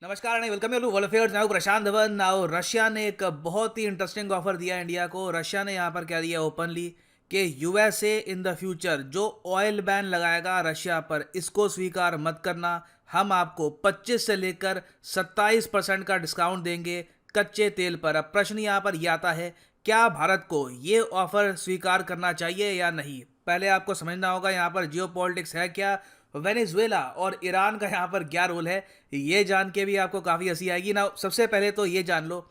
नमस्कार and welcome to world affairs. Now Prashant Dhawan. Now Russia ने एक बहुत ही इंटरेस्टिंग ऑफर दिया इंडिया को। रशिया ने यहाँ पर क्या दिया ओपनली कि यूएसए इन द फ्यूचर जो ऑयल बैन लगाएगा रशिया पर, इसको स्वीकार मत करना। हम आपको 25 से लेकर 27% का डिस्काउंट देंगे कच्चे तेल पर। अब प्रश्न यहाँ पर यह आता है, क्या भारत को ये ऑफर स्वीकार करना चाहिए या नहीं। पहले आपको समझना होगा यहाँ पर जियोपॉलिटिक्स है क्या, वेनेजुएला और ईरान का यहाँ पर क्या रोल है, ये जान के भी आपको काफ़ी हंसी आएगी ना। सबसे पहले तो ये जान लो,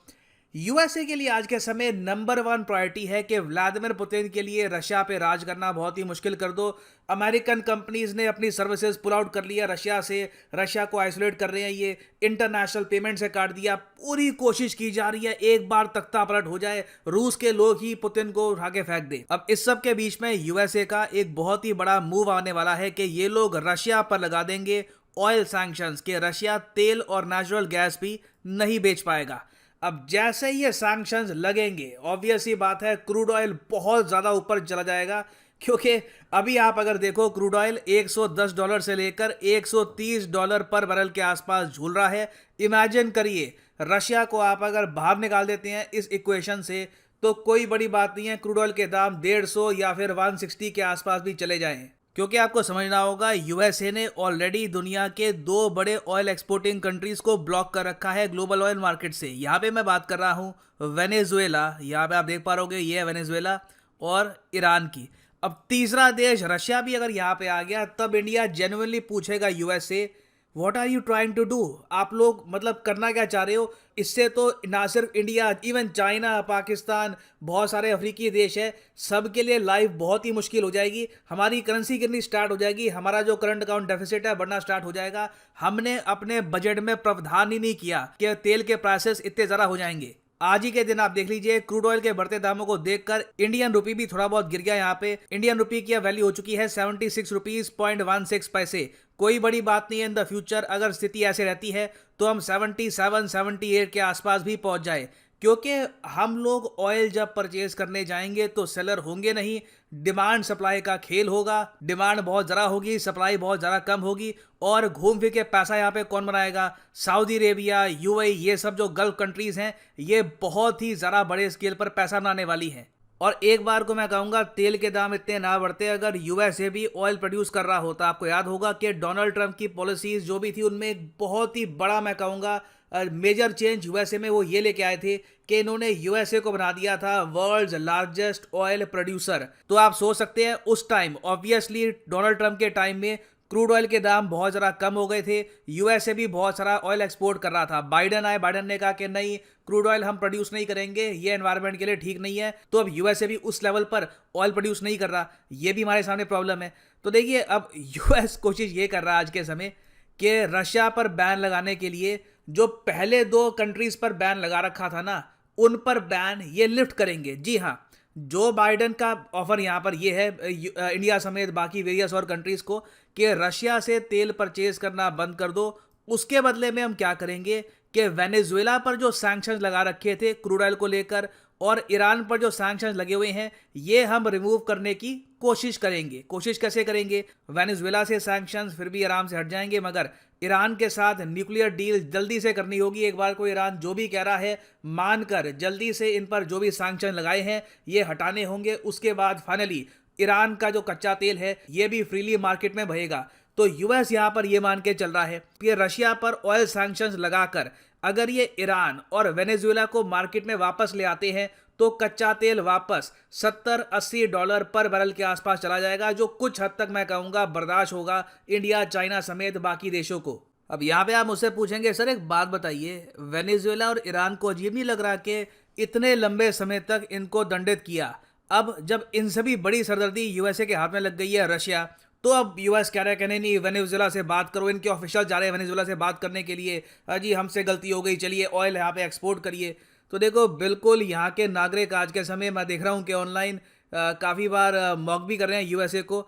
यूएसए के लिए आज के समय नंबर वन प्रायोरिटी है कि व्लादिमीर पुतिन के लिए रशिया पे राज करना बहुत ही मुश्किल कर दो। अमेरिकन कंपनीज ने अपनी सर्विसेज पुल आउट कर लिया रशिया से, रशिया को आइसोलेट कर रहे हैं, ये इंटरनेशनल पेमेंट से काट दिया। पूरी कोशिश की जा रही है एक बार तख्ता पलट हो जाए, रूस के लोग ही पुतिन को उठा के फेंक दे। अब इस सब के बीच में यूएसए का एक बहुत ही बड़ा मूव आने वाला है कि ये लोग रशिया पर लगा देंगे ऑयल सैंक्शंस, के रशिया तेल और नेचुरल गैस भी नहीं बेच पाएगा। अब जैसे ही ये सैंक्शंस लगेंगे, ऑब्वियस ही बात है क्रूड ऑयल बहुत ज़्यादा ऊपर चला जाएगा, क्योंकि अभी आप अगर देखो क्रूड ऑयल $110 से लेकर $130 पर बैरल के आसपास झूल रहा है। इमेजिन करिए रशिया को आप अगर बाहर निकाल देते हैं इस इक्वेशन से, तो कोई बड़ी बात नहीं है, क्रूड ऑयल के दाम 150 या फिर 160 के आसपास भी चले जाएं। क्योंकि आपको समझना होगा यूएसए ने ऑलरेडी दुनिया के दो बड़े ऑयल एक्सपोर्टिंग कंट्रीज को ब्लॉक कर रखा है ग्लोबल ऑयल मार्केट से। यहाँ पे मैं बात कर रहा हूँ वेनेजुएला, यहाँ पे आप देख पा रहे ये है वेनेजुएला, और ईरान की। अब तीसरा देश रशिया भी अगर यहाँ पे आ गया, तब इंडिया जेन्युइनली पूछेगा USA, what are you trying to do. आप लोग मतलब करना क्या चाह रहे हो। इससे तो ना सिर्फ इंडिया, इवन चाइना, पाकिस्तान, बहुत सारे अफ्रीकी देश है, सबके लिए लाइफ बहुत ही मुश्किल हो जाएगी। हमारी करेंसी गिरनी स्टार्ट हो जाएगी, हमारा जो करंट अकाउंट डेफिसिट है बढ़ना स्टार्ट हो जाएगा। हमने अपने बजट में प्रावधान ही नहीं किया कि तेल के प्राइसेस इतने ज़्यादा हो जाएंगे। आज ही के दिन आप देख लीजिए क्रूड ऑयल के बढ़ते दामों को देखकर इंडियन रुपी भी थोड़ा बहुत गिर गया। यहाँ पे इंडियन रुपी की वैल्यू हो चुकी है 76 रुपीज 0.16 पैसे। कोई बड़ी बात नहीं है, इन द फ्यूचर अगर स्थिति ऐसे रहती है तो हम 77-78 के आसपास भी पहुंच जाए, क्योंकि हम लोग ऑयल जब परचेज करने जाएंगे तो सेलर होंगे नहीं। डिमांड सप्लाई का खेल होगा, डिमांड बहुत ज़्यादा होगी, सप्लाई बहुत ज़्यादा कम होगी, और घूम फिर के पैसा यहाँ पे कौन बनाएगा। सऊदी अरेबिया, यूएई, ये सब जो गल्फ कंट्रीज़ हैं, ये बहुत ही ज़्यादा बड़े स्केल पर पैसा बनाने वाली हैं। और एक बार को मैं कहूँगा तेल के दाम इतने ना बढ़ते अगर यूएसए भी ऑयल प्रोड्यूस कर रहा होता। आपको याद होगा कि डोनाल्ड ट्रंप की पॉलिसीज जो भी थी उनमें एक बहुत ही बड़ा, मैं कहूँगा मेजर चेंज यूएसए में वो ये लेके आए थे कि इन्होंने यूएसए को बना दिया था वर्ल्ड्स लार्जेस्ट ऑयल प्रोड्यूसर। तो आप सोच सकते हैं उस टाइम, ऑब्वियसली डोनाल्ड ट्रंप के टाइम में क्रूड ऑयल के दाम बहुत ज़्यादा कम हो गए थे, यूएसए भी बहुत सारा ऑयल एक्सपोर्ट कर रहा था। बाइडन आए, बाइडन ने कहा कि नहीं, क्रूड ऑयल हम प्रोड्यूस नहीं करेंगे, ये एनवायरनमेंट के लिए ठीक नहीं है। तो अब यूएसए भी उस लेवल पर ऑयल प्रोड्यूस नहीं कर रहा, ये भी हमारे सामने प्रॉब्लम है। तो देखिए अब यूएस कोशिश ये कर रहा है आज के समय कि रशिया पर बैन लगाने के लिए जो पहले दो कंट्रीज पर बैन लगा रखा था ना, उन पर बैन ये लिफ्ट करेंगे। जी हाँ, जो बाइडन का ऑफर यहाँ पर ये है इंडिया समेत बाकी वेरियस और कंट्रीज को कि रशिया से तेल परचेज करना बंद कर दो। उसके बदले में हम क्या करेंगे कि वेनेजुएला पर जो सैंक्शंस लगा रखे थे क्रूड ऑयल को लेकर, और ईरान पर जो सैंक्शंस लगे हुए हैं, ये हम रिमूव करने की कोशिश करेंगे। कोशिश कैसे करेंगे, वेनेजुएला से सैंक्शंस फिर भी आराम से हट जाएंगे, मगर ईरान के साथ न्यूक्लियर डील जल्दी से करनी होगी। एक बार को ईरान जो भी कह रहा है मानकर जल्दी से इन पर जो भी सैंक्शन लगाए हैं ये हटाने होंगे। उसके बाद फाइनली ईरान का जो कच्चा तेल है ये भी फ्रीली मार्केट में बहेगा। तो यूएस यहाँ पर ये मान के चल रहा है कि रशिया पर ऑयल सैंक्शंस लगाकर अगर ये ईरान और वेनेजुएला को मार्केट में वापस ले आते हैं तो कच्चा तेल वापस $70-80 पर बैरल के आसपास चला जाएगा, जो कुछ हद तक मैं कहूँगा बर्दाश्त होगा इंडिया, चाइना समेत बाकी देशों को। अब यहाँ पे आप मुझसे पूछेंगे, सर एक बात बताइए, वेनेजुएला और ईरान को अजीब नहीं लग रहा कि इतने लंबे समय तक इनको दंडित किया, अब जब इन सभी बड़ी सरदर्दी यूएसए के हाथ में लग गई है रशिया, तो अब यूएस कह रहा है कहने नहीं, वेनेजुएला से बात करो। इनके ऑफिशियल जा रहे हैं वेनेजुएला से बात करने के लिए, जी हमसे गलती हो गई, चलिए ऑयल यहाँ पे एक्सपोर्ट करिए। तो देखो बिल्कुल यहाँ के नागरिक आज के समय मैं देख रहा हूँ कि ऑनलाइन काफ़ी बार मॉक भी कर रहे हैं यूएसए को।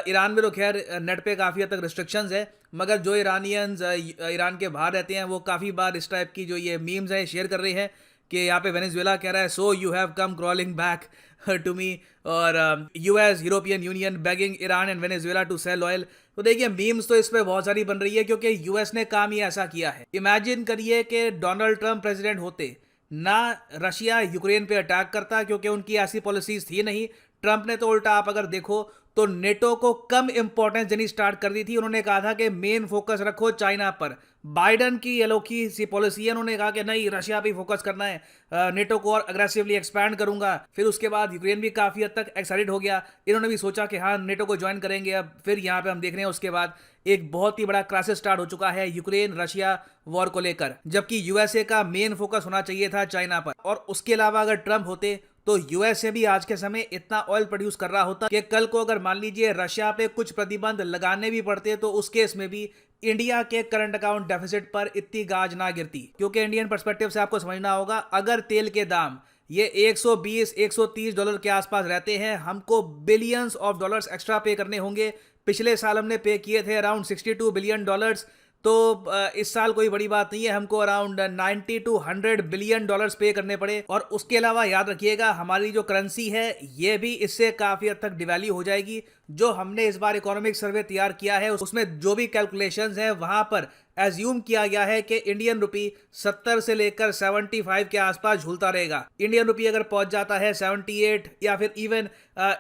ईरान में तो खैर नेट पे काफ़ी हद तक रिस्ट्रिक्शंस है, मगर जो ईरानियंस ईरान के बाहर रहते हैं वो काफ़ी बार इस टाइप की जो ये मीम्स हैं शेयर कर रहे हैं कि यहाँ पे वेनेजुएला कह रहा है so you have come crawling back to me, और US European Union begging Iran and Venezuela to sell oil. तो देखिए मीम्स तो इस पे बहुत सारी बन रही है क्योंकि यूएस ने काम ही ऐसा किया है। इमेजिन करिए कि डोनाल्ड ट्रंप प्रेसिडेंट होते, ना रशिया यूक्रेन पे अटैक करता क्योंकि उनकी ऐसी पॉलिसीज थी नहीं। ट्रंप ने तो उल्टा आप अगर देखो तो नेटो को कम इंपॉर्टेंस देनी स्टार्ट कर दी थी। उन्होंने कहा था कि मेन फोकस रखो चाइना पर। बाइडन की ये लोग की सी पॉलिसी है, उन्होंने कहा कि नहीं रशिया पे फोकस करना है, नेटो को और अग्रेसिवली एक्सपैंड करूंगा। फिर उसके बाद यूक्रेन भी काफी हद तक एक्साइटेड हो गया, इन्होंने भी सोचा कि हाँ नेटो को ज्वाइन करेंगे। अब फिर यहाँ पे हम देख रहे हैं उसके बाद एक बहुत ही बड़ा क्राइसिस स्टार्ट हो चुका है यूक्रेन रशिया वॉर को लेकर, जबकि यूएसए का मेन फोकस होना चाहिए था चाइना पर। और उसके अलावा अगर ट्रंप होते तो यूएसए भी आज के समय इतना ऑयल प्रोड्यूस कर रहा होता कि कल को अगर मान लीजिए रशिया पे कुछ प्रतिबंध लगाने भी पड़ते तो उस केस में भी इंडिया के करंट अकाउंट डेफिसिट पर इतनी गाज ना गिरती। क्योंकि इंडियन पर्सपेक्टिव से आपको समझना होगा, अगर तेल के दाम ये 120-130 डॉलर के आसपास रहते हैं, हमको बिलियंस ऑफ डॉलर्स एक्स्ट्रा पे करने होंगे। पिछले साल हमने पे किए थे अराउंड 62 बिलियन डॉलर्स, तो इस साल कोई बड़ी बात नहीं है, हमको अराउंड 90 to 100 बिलियन डॉलर्स पे करने पड़े। और उसके अलावा याद रखिएगा हमारी जो करेंसी है ये भी इससे काफी हद तक डिवैल्यू हो जाएगी। जो हमने इस बार इकोनॉमिक सर्वे तैयार किया है उसमें जो भी कैलकुलेशंस है वहां पर एज्यूम किया गया है कि इंडियन रुपी 70 से लेकर 75 के आसपास झूलता रहेगा। इंडियन रुपी अगर पहुंच जाता है 78 या फिर इवन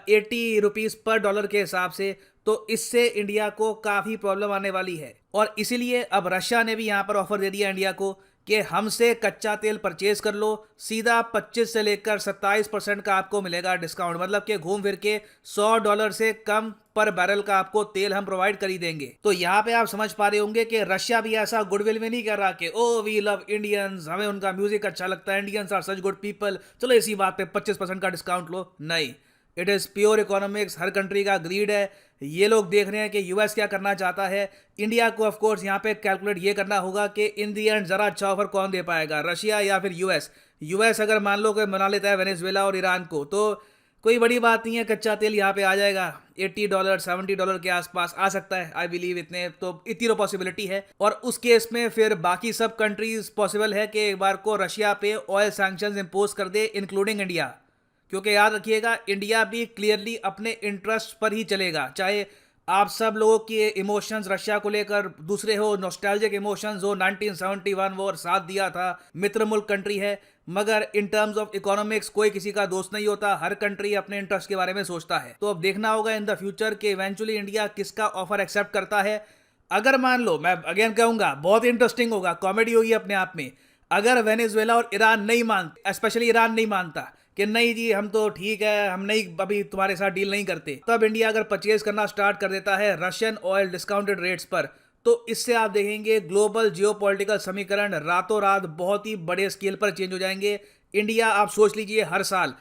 80 रुपीज पर डॉलर के हिसाब से, तो इससे इंडिया को काफी प्रॉब्लम आने वाली है। और इसीलिए अब रशिया ने भी यहां पर ऑफर दे दिया इंडिया को कि हमसे कच्चा तेल परचेज कर लो, सीधा 25 से लेकर 27% का आपको मिलेगा डिस्काउंट। मतलब कि घूम फिर के $100 से कम पर बैरल का आपको तेल हम प्रोवाइड कर ही देंगे। तो यहाँ पे आप समझ पा रहे होंगे कि रशिया भी ऐसा गुडविल में नहीं कर रहा कि ओ वी लव इंडियंस, हमें उनका म्यूजिक अच्छा लगता है, Indians are such good people, चलो इसी बात पे 25% का डिस्काउंट लो। नहीं, इट इज प्योर इकोनॉमिक्स, हर कंट्री का ग्रीड है। ये लोग देख रहे हैं कि यूएस क्या करना चाहता है। इंडिया को ऑफ कोर्स यहाँ पे कैलकुलेट ये करना होगा कि इन दी एंड जरा अच्छा ऑफर कौन दे पाएगा, रशिया या फिर यूएस। यूएस अगर मान लो कि मना लेता है वेनेजुएला और ईरान को, तो कोई बड़ी बात नहीं है, कच्चा तेल यहाँ पे आ जाएगा $80 $70 के आसपास आ सकता है, आई बिलीव इतने तो इतनी तो पॉसिबिलिटी है। और उस केस में फिर बाकी सब कंट्रीज पॉसिबल है कि एक बार को रशिया पे ऑयल सैंक्शंस इंपोज कर दे इंक्लूडिंग इंडिया। क्योंकि याद रखिएगा इंडिया भी क्लियरली अपने इंटरेस्ट पर ही चलेगा, चाहे आप सब लोगों के इमोशंस रशिया को लेकर दूसरे हो, नॉस्टैल्जिक इमोशंस हो, 1971 वॉर साथ दिया था, मित्र मुल्क कंट्री है, मगर इन टर्म्स ऑफ इकोनॉमिक्स कोई किसी का दोस्त नहीं होता, हर कंट्री अपने इंटरेस्ट के बारे में सोचता है। तो अब देखना होगा इन द फ्यूचर कि इवेंचुअली इंडिया किसका ऑफर एक्सेप्ट करता है। अगर मान लो, मैं अगेन कहूंगा बहुत इंटरेस्टिंग होगा, कॉमेडी होगी अपने आप में, अगर वेनेजुएला और ईरान नहीं मानते, स्पेशली ईरान नहीं मानता कि नहीं जी हम तो ठीक है, हम नहीं अभी तुम्हारे साथ डील नहीं करते, तब इंडिया अगर परचेज करना स्टार्ट कर देता है रशियन ऑयल डिस्काउंटेड रेट्स पर, तो इससे आप देखेंगे ग्लोबल जियोपॉलिटिकल समीकरण रातों रात बहुत ही बड़े स्केल पर चेंज हो जाएंगे। इंडिया आप सोच लीजिए हर साल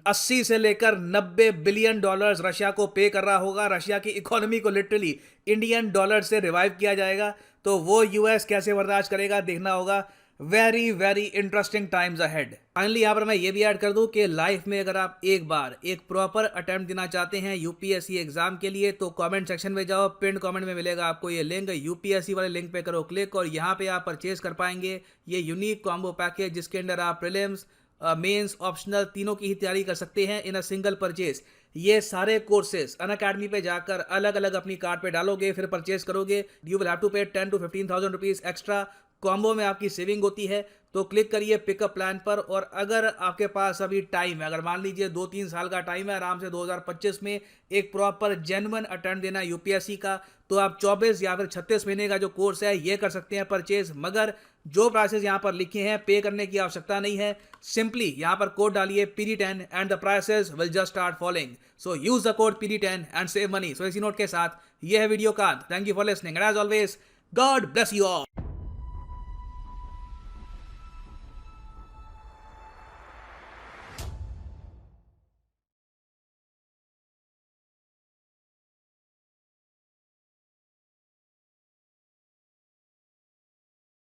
80 से लेकर 90 बिलियन डॉलर्स रशिया को पे कर रहा होगा। रशिया की इकोनॉमी को लिटरली इंडियन डॉलर से रिवाइव किया जाएगा, तो वो यूएस कैसे बर्दाश्त करेगा देखना होगा। Very very interesting times ahead. Finally यहाँ पर मैं ये भी ऐड कर दूं कि लाइफ में अगर आप एक बार एक प्रॉपर अटेम्प्ट देना चाहते हैं यूपीएससी एग्जाम के लिए, तो कमेंट सेक्शन में जाओ, पिन कमेंट में मिलेगा आपको ये लिंक, यूपीएससी वाले लिंक पे करो क्लिक और यहाँ पे आप परचेज कर पाएंगे ये यूनिक कॉम्बो पैकेज, जिसके अंदर आप प्रीलिम्स मेंस ऑप्शनल तीनों की ही तैयारी कर सकते हैं इन अ सिंगल परचेज। ये सारे कोर्सेज अनअकैडमी पे जाकर अलग अलग अपनी कार्ड पे डालोगे, फिर परचेज करोगे, यू विल हैव टू पे 10 to 15,000 रुपीज एक्स्ट्रा। कॉम्बो में आपकी सेविंग होती है, तो क्लिक करिए पिकअप प्लान पर। और अगर आपके पास अभी टाइम है, अगर मान लीजिए 2-3 साल का टाइम है, आराम से 2025 में एक प्रॉपर जेन्युइन अटेम्प्ट देना यूपीएससी का, तो आप 24 या फिर 36 महीने का जो कोर्स है ये कर सकते हैं परचेज। मगर जो प्राइसेस यहाँ पर लिखे हैं पे करने की आवश्यकता नहीं है, सिंपली यहाँ पर कोड डालिए PD10 and the prices will just start following. So use the code PD10 and save money. So इसी नोट के साथ ये है वीडियो का। Thank you for listening and as always God bless you all.